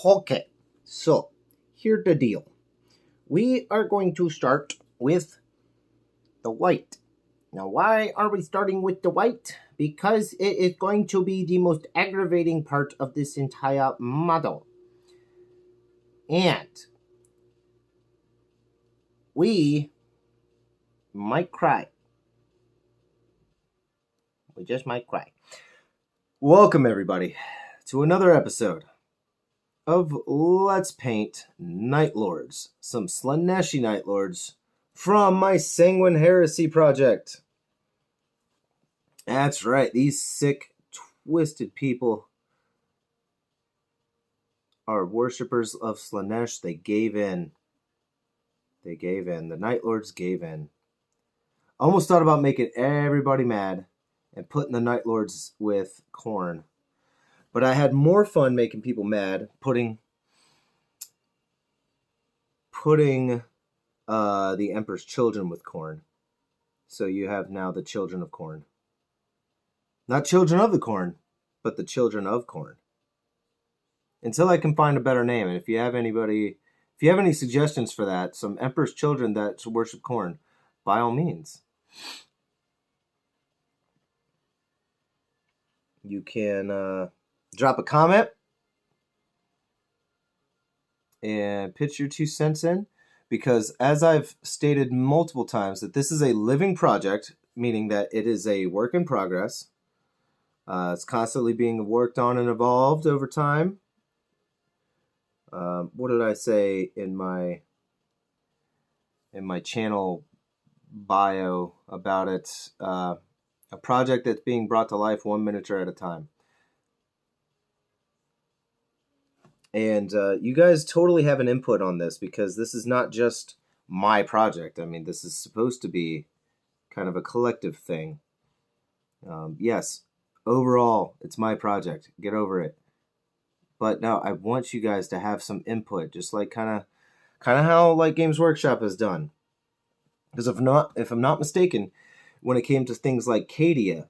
Okay, so here's the deal. We are going to start with the white. Now, why are we starting with the white? Because it is going to be the most aggravating part of this entire model. And we might cry. We just might cry. Welcome, everybody, to another episode of Let's Paint Night Lords. Some Slaaneshi Night Lords from my Sanguine Heresy project. That's right, these sick, twisted people are worshippers of Slaanesh. They gave in. They gave in. The Night Lords gave in. Almost thought about making everybody mad and putting the Night Lords with Khorne. But I had more fun making people mad putting the Emperor's children with Khorne. So you have now the children of Khorne. Not children of the Khorne, but the children of Khorne. Until I can find a better name. And if you have any suggestions for that, some Emperor's children that worship Khorne, by all means. You can drop a comment and pitch your 2 cents in, because as I've stated multiple times, that this is a living project, meaning that it is a work in progress. It's constantly being worked on and evolved over time. What did I say in my channel bio about it? A project that's being brought to life 1 miniature at a time. And you guys totally have an input on this, because this is not just my project. I mean, this is supposed to be kind of a collective thing. Yes, overall, it's my project. Get over it. But no, I want you guys to have some input, just like kind of how like Games Workshop has done. Because if I'm not mistaken, when it came to things like Cadia,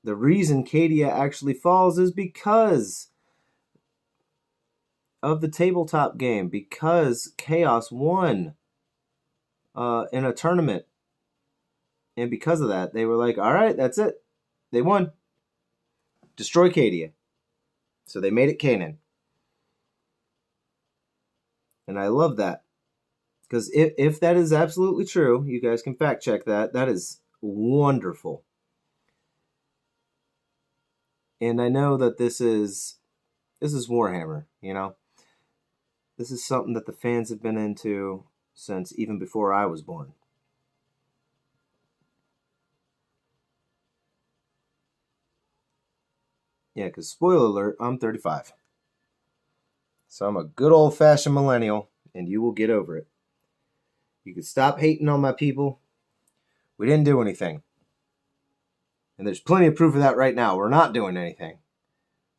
the reason Cadia actually falls is because of the tabletop game, because Chaos won in a tournament. And because of that, they were like, all right, that's it. They won. Destroy Cadia. So they made it Canaan. And I love that. Because if that is absolutely true, you guys can fact check that. That is wonderful. And I know that this is Warhammer, you know. This is something that the fans have been into since even before I was born. Yeah, because spoiler alert, I'm 35. So I'm a good old-fashioned millennial, and you will get over it. You can stop hating on my people. We didn't do anything. And there's plenty of proof of that right now. We're not doing anything.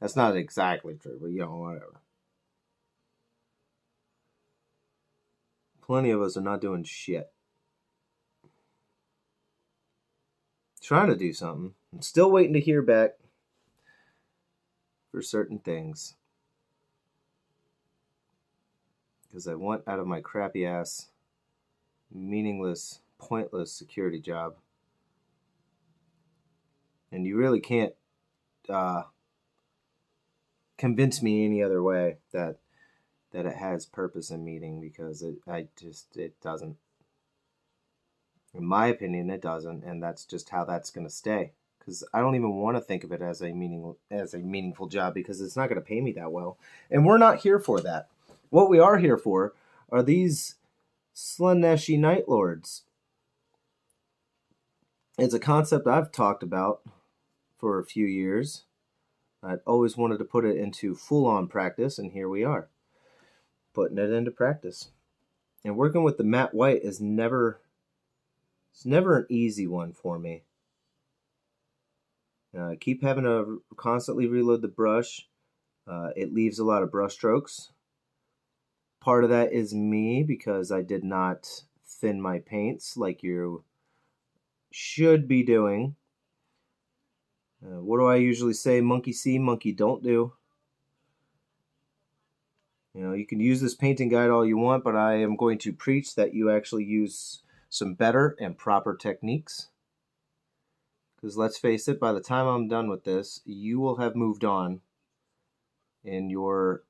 That's not exactly true, but whatever. Plenty of us are not doing shit. Trying to do something. I'm still waiting to hear back for certain things. Because I want out of my crappy ass, meaningless, pointless security job. And you really can't convince me any other way that it has purpose and meaning, because it doesn't. In my opinion, it doesn't, and that's just how that's going to stay. Because I don't even want to think of it as a meaningful job, because it's not going to pay me that well, and we're not here for that. What we are here for are these Slaaneshi Night Lords. It's a concept I've talked about for a few years. I'd always wanted to put it into full-on practice, and here we are, putting it into practice. And working with the Matt White is never an easy one for me. I keep having to constantly reload the brush. It leaves a lot of brush strokes. Part of that is me, because I did not thin my paints like you should be doing. What do I usually say? Monkey see, monkey don't do. You know, you can use this painting guide all you want, but I am going to preach that you actually use some better and proper techniques. Because let's face it, by the time I'm done with this, you will have moved on in your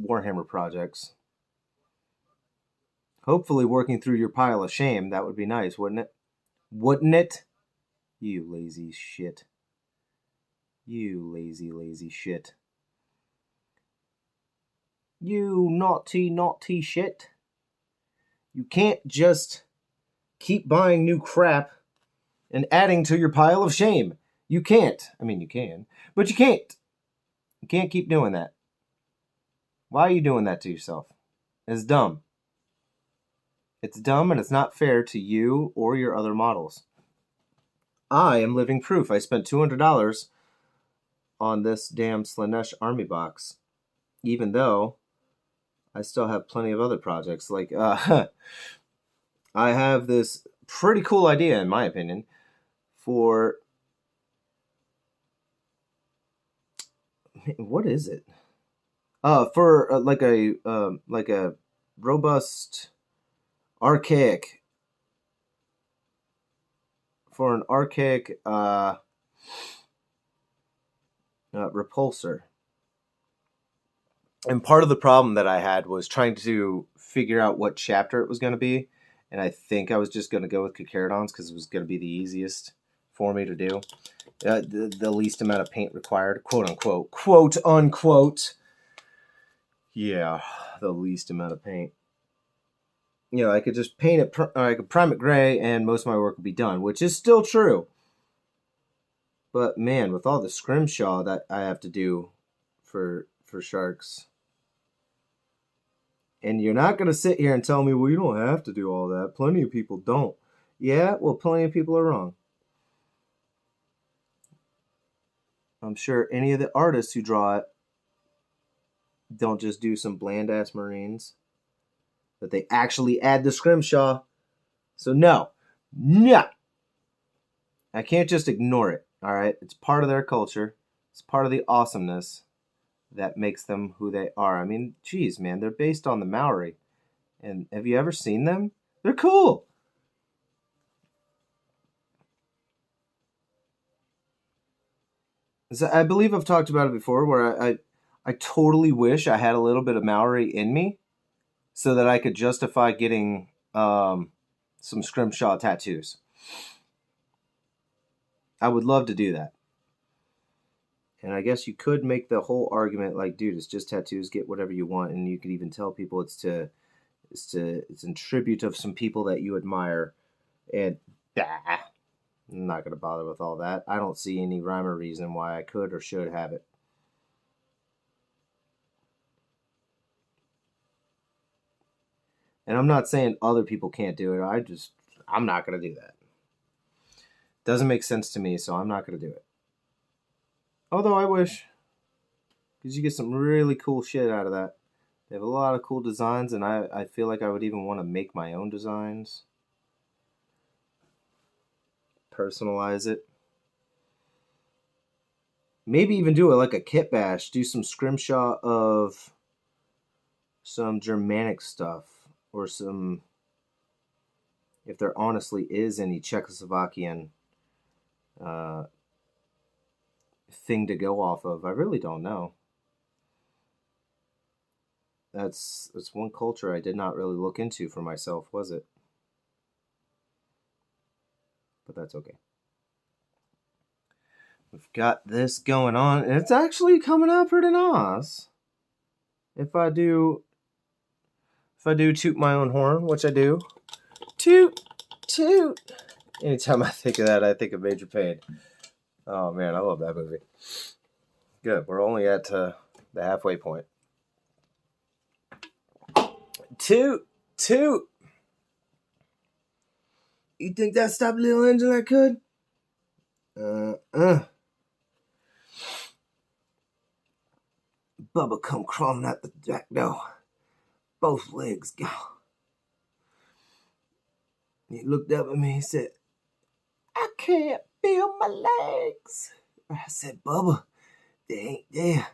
Warhammer projects. Hopefully working through your pile of shame. That would be nice, wouldn't it? Wouldn't it? You lazy shit. You lazy shit. You naughty shit. You can't just keep buying new crap and adding to your pile of shame. You can't. I mean, you can, but you can't. You can't keep doing that. Why are you doing that to yourself? It's dumb. It's dumb and it's not fair to you or your other models. I am living proof. I spent $200 on this damn Slaanesh army box, even though I still have plenty of other projects. Like, I have this pretty cool idea, in my opinion, for... What is it? For like a robust, archaic... For an archaic repulsor. And part of the problem that I had was trying to figure out what chapter it was going to be. And I think I was just going to go with Carcharodons because it was going to be the easiest for me to do. The least amount of paint required, quote unquote. Quote unquote. Yeah, the least amount of paint. You know, I could just paint it, I could prime it gray and most of my work would be done, which is still true. But man, with all the scrimshaw that I have to do for sharks... And you're not going to sit here and tell me, well, you don't have to do all that. Plenty of people don't. Yeah, well, plenty of people are wrong. I'm sure any of the artists who draw it don't just do some bland-ass Marines. That they actually add the scrimshaw. So no. I can't just ignore it, all right? It's part of their culture. It's part of the awesomeness that makes them who they are. I mean, geez, man, they're based on the Maori. And have you ever seen them? They're cool. So I believe I've talked about it before, where I totally wish I had a little bit of Maori in me so that I could justify getting some scrimshaw tattoos. I would love to do that. And I guess you could make the whole argument like, dude, it's just tattoos, get whatever you want. And you could even tell people it's in tribute of some people that you admire. And I'm not going to bother with all that. I don't see any rhyme or reason why I could or should have it. And I'm not saying other people can't do it. I'm not going to do that. Doesn't make sense to me, so I'm not going to do it. Although I wish, because you get some really cool shit out of that. They have a lot of cool designs, and I feel like I would even want to make my own designs. Personalize it. Maybe even do it like a kit bash. Do some scrimshaw of some Germanic stuff. Or some, if there honestly is any Czechoslovakian thing to go off of. I really don't know. That's one culture I did not really look into for myself, was it? But that's okay. We've got this going on, and it's actually coming out pretty nice. If I do toot my own horn, which I do. Toot, toot. Anytime I think of that, I think of Major Payne. Oh man, I love that movie. Good, we're only at the halfway point. Toot, toot. You think that stopped Little Engine I could? Bubba come crawling out the back door. Both legs gone. He looked up at me and said, I can't feel my legs. I said, Bubba, they ain't there.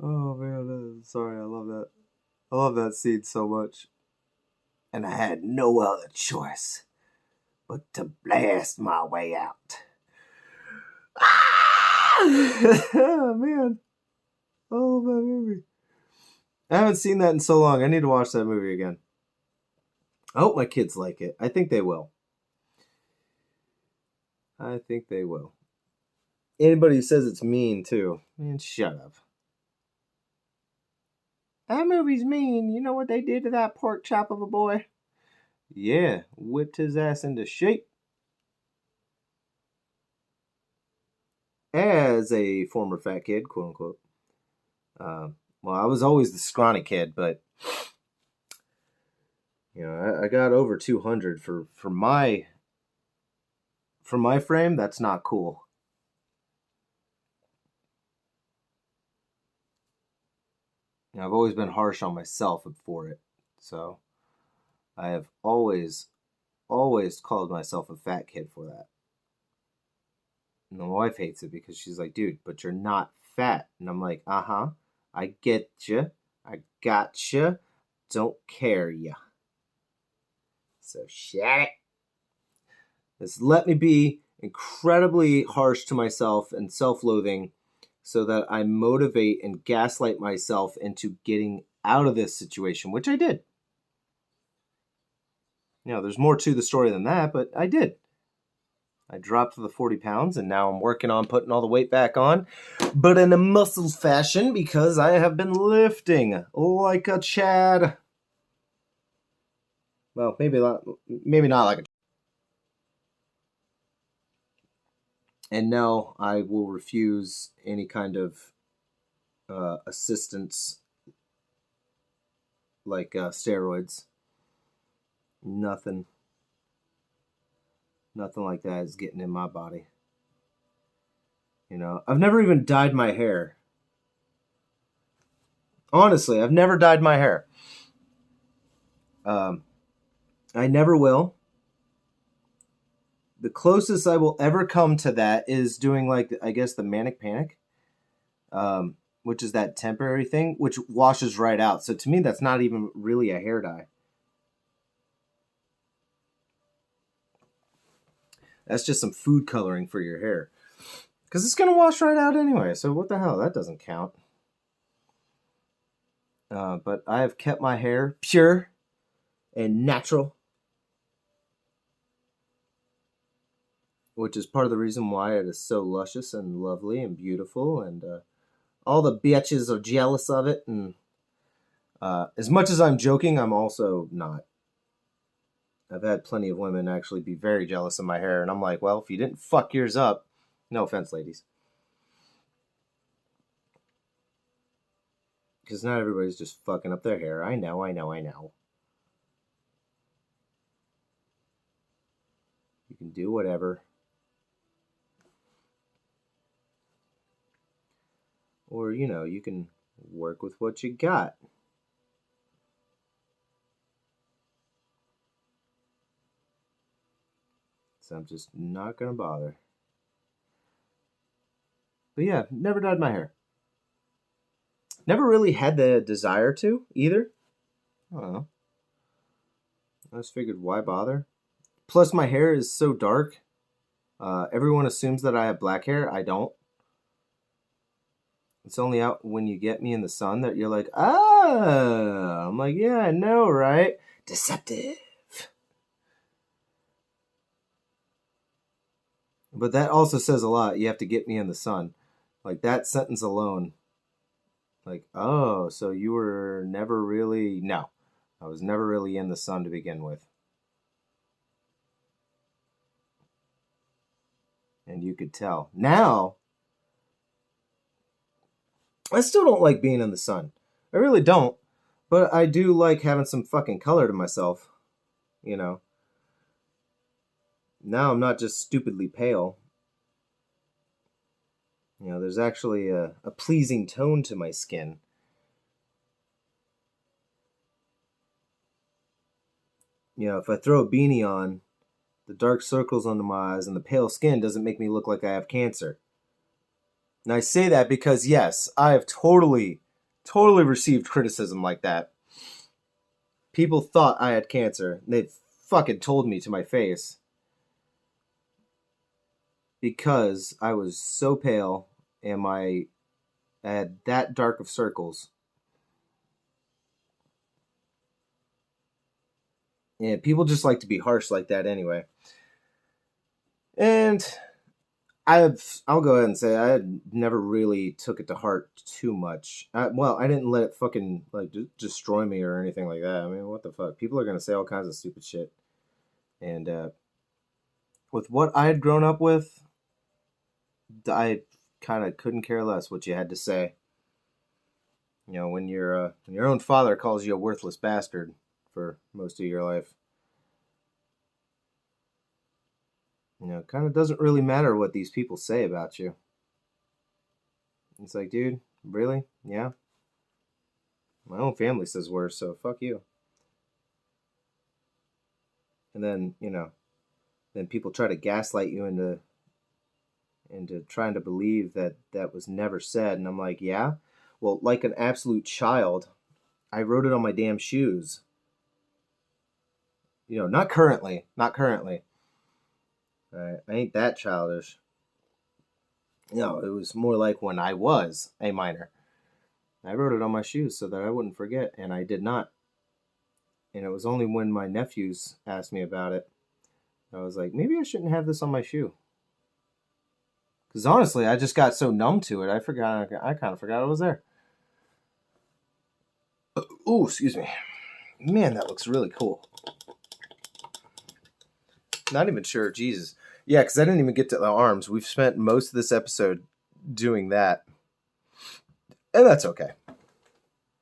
Oh man, sorry, I love that. I love that scene so much. And I had no other choice but to blast my way out. Ah! Man, I love that movie. I haven't seen that in so long. I need to watch that movie again. I hope my kids like it. I think they will. I think they will. Anybody who says it's mean, too, man, shut up. That movie's mean. You know what they did to that pork chop of a boy? Yeah, whipped his ass into shape. As a former fat kid, quote unquote. Well, I was always the scrawny kid, but I got over 200 for my frame. That's not cool. I've always been harsh on myself for it, so I have always called myself a fat kid for that. And my wife hates it because she's like, dude, but you're not fat. And I'm like, uh-huh, I get you. I gotcha. Don't care ya. So shut it. Just let me be incredibly harsh to myself and self-loathing so that I motivate and gaslight myself into getting out of this situation, which I did. There's more to the story than that, but I did. I dropped the 40 pounds, and now I'm working on putting all the weight back on, but in a muscles fashion because I have been lifting like a Chad. Well, maybe not like a. And no, I will refuse any kind of assistance like steroids. Nothing like that is getting in my body. I've never even dyed my hair. Honestly, I've never dyed my hair. I never will. The closest I will ever come to that is doing I guess the Manic Panic, which is that temporary thing, which washes right out. So to me, that's not even really a hair dye. That's just some food coloring for your hair. Because it's going to wash right out anyway. So what the hell? That doesn't count. But I have kept my hair pure and natural, which is part of the reason why it is so luscious and lovely and beautiful. And all the bitches are jealous of it. And as much as I'm joking, I'm also not. I've had plenty of women actually be very jealous of my hair. And I'm like, well, if you didn't fuck yours up, no offense, ladies. Because not everybody's just fucking up their hair. I know. You can do whatever. Or, you can work with what you got. So I'm just not going to bother. But yeah, never dyed my hair. Never really had the desire to either. I don't know. I just figured, why bother? Plus, my hair is so dark. Everyone assumes that I have black hair. I don't. It's only out when you get me in the sun that you're like, ah. I'm like, yeah, I know, right? Deceptive. But that also says a lot. You have to get me in the sun. Like that sentence alone. Like, oh, so you were never really. No, I was never really in the sun to begin with. And you could tell. Now, I still don't like being in the sun. I really don't. But I do like having some fucking color to myself. Now I'm not just stupidly pale. There's actually a pleasing tone to my skin. If I throw a beanie on, the dark circles under my eyes and the pale skin doesn't make me look like I have cancer. And I say that because, yes, I have totally Totally received criticism like that. People thought I had cancer. And they fucking told me to my face because I was so pale and I had that dark of circles. And people just like to be harsh like that anyway. And I'll go ahead and say I never really took it to heart too much. I didn't let it fucking like destroy me or anything like that. I mean, what the fuck? People are gonna say all kinds of stupid shit. And with what I had grown up with, I kind of couldn't care less what you had to say. You know, when your own father calls you a worthless bastard for most of your life, you know, it kind of doesn't really matter what these people say about you. It's like, dude, really? Yeah. My own family says worse, so fuck you. And then, you know, then people try to gaslight you into trying to believe that that was never said. And I'm like, yeah. Well, like an absolute child, I wrote it on my damn shoes. You know, not currently, not currently. I ain't that childish. No, it was more like when I was a minor. I wrote it on my shoes so that I wouldn't forget, and I did not. And it was only when my nephews asked me about it, I was like, maybe I shouldn't have this on my shoe. Because honestly, I just got so numb to it, I kind of forgot it was there. Ooh, excuse me. Man, that looks really cool. Not even sure, Jesus. Yeah, because I didn't even get to the arms. We've spent most of this episode doing that. And that's okay.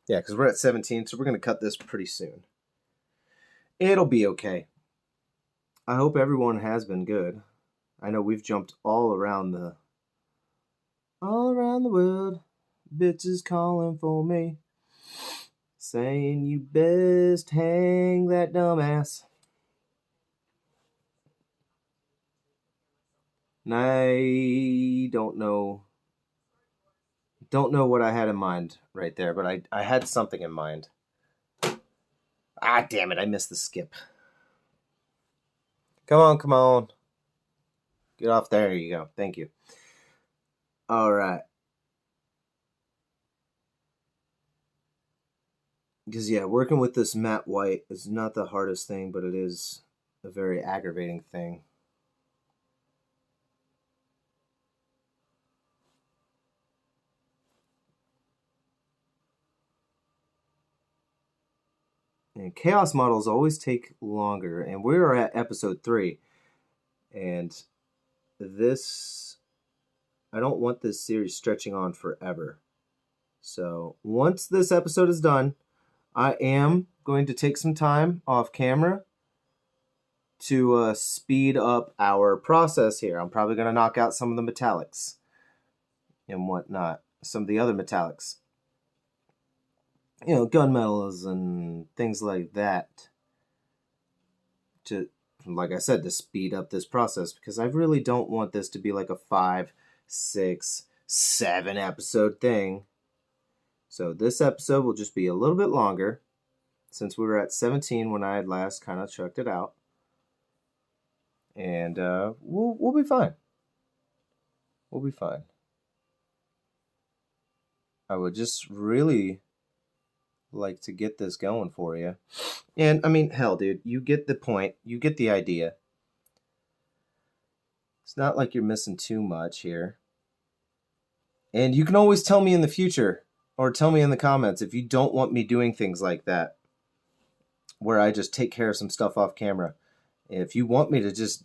Yeah, because we're at 17, so we're going to cut this pretty soon. It'll be okay. I hope everyone has been good. I know we've jumped all around the world. Bitches calling for me, saying you best hang that dumbass. And I don't know what I had in mind right there, but I had something in mind. Ah, damn it, I missed the skip. Come on. Get off there. You go. Thank you. All right. Because, yeah, working with this Matt White is not the hardest thing, but it is a very aggravating thing. And chaos models always take longer, and we're at episode 3. And this, I don't want this series stretching on forever. So once this episode is done, I am going to take some time off camera to speed up our process here. I'm probably going to knock out some of the metallics and whatnot, some of the other metallics. You know, gunmetals and things like that. To, like I said, to speed up this process, because I really don't want this to be like a 5, 6, 7 episode thing. So this episode will just be a little bit longer, since we were at 17 when I had last kind of chucked it out. And we'll be fine. We'll be fine. I would just really like to get this going for you. And I mean, hell, dude, you get the point. You get the idea. It's not like you're missing too much here. And you can always tell me in the future, or tell me in the comments, if you don't want me doing things like that, where I just take care of some stuff off camera. If you want me to just,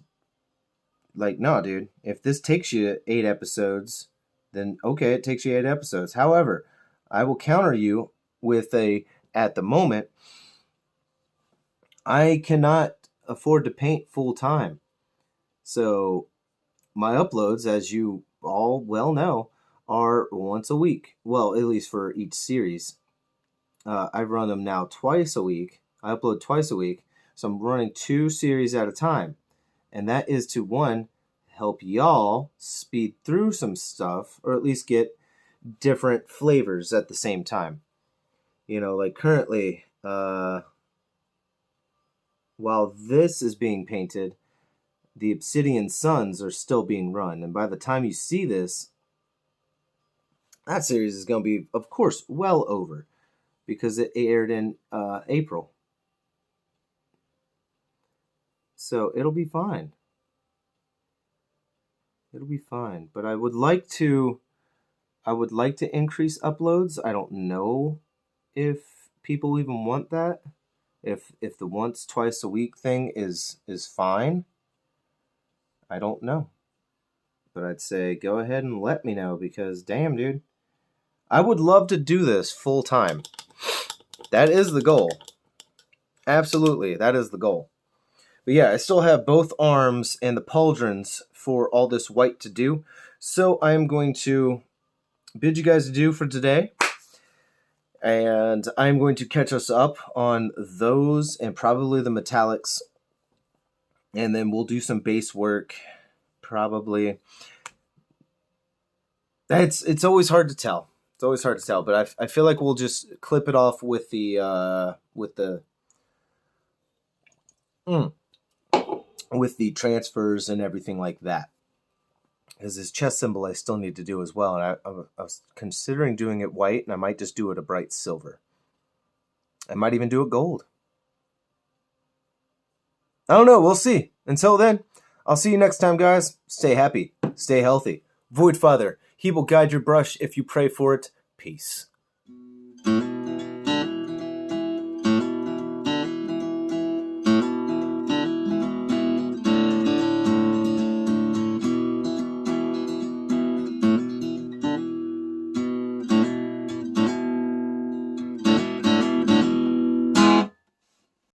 like, no, dude, if this takes you 8 episodes, then okay, it takes you 8 episodes. However, I will counter you with at the moment, I cannot afford to paint full time. So my uploads, as you all well know, are once a week. Well, at least for each series. I run them now twice a week. I upload twice a week. So I'm running 2 series at a time. And that is to, one, help y'all speed through some stuff, or at least get different flavors at the same time. You know, like currently, while this is being painted, the Obsidian Suns are still being run. And by the time you see this, that series is going to be, of course, well over because it aired in April. So it'll be fine. It'll be fine. But I would like to increase uploads. I don't know if people even want that. If the once twice a week thing is fine. I don't know. But I'd say go ahead and let me know because damn, dude. I would love to do this full time. That is the goal. Absolutely, that is the goal. But yeah, I still have both arms and the pauldrons for all this white to do. So I am going to bid you guys adieu for today. And I'm going to catch us up on those and probably the metallics. And then we'll do some base work. Probably. It's always hard to tell. It's always hard to tell. But I feel like we'll just clip it off with the transfers and everything like that. Because his chest symbol I still need to do as well. And I was considering doing it white, and I might just do it a bright silver. I might even do it gold. I don't know. We'll see. Until then, I'll see you next time, guys. Stay happy. Stay healthy. Void Father, he will guide your brush if you pray for it. Peace.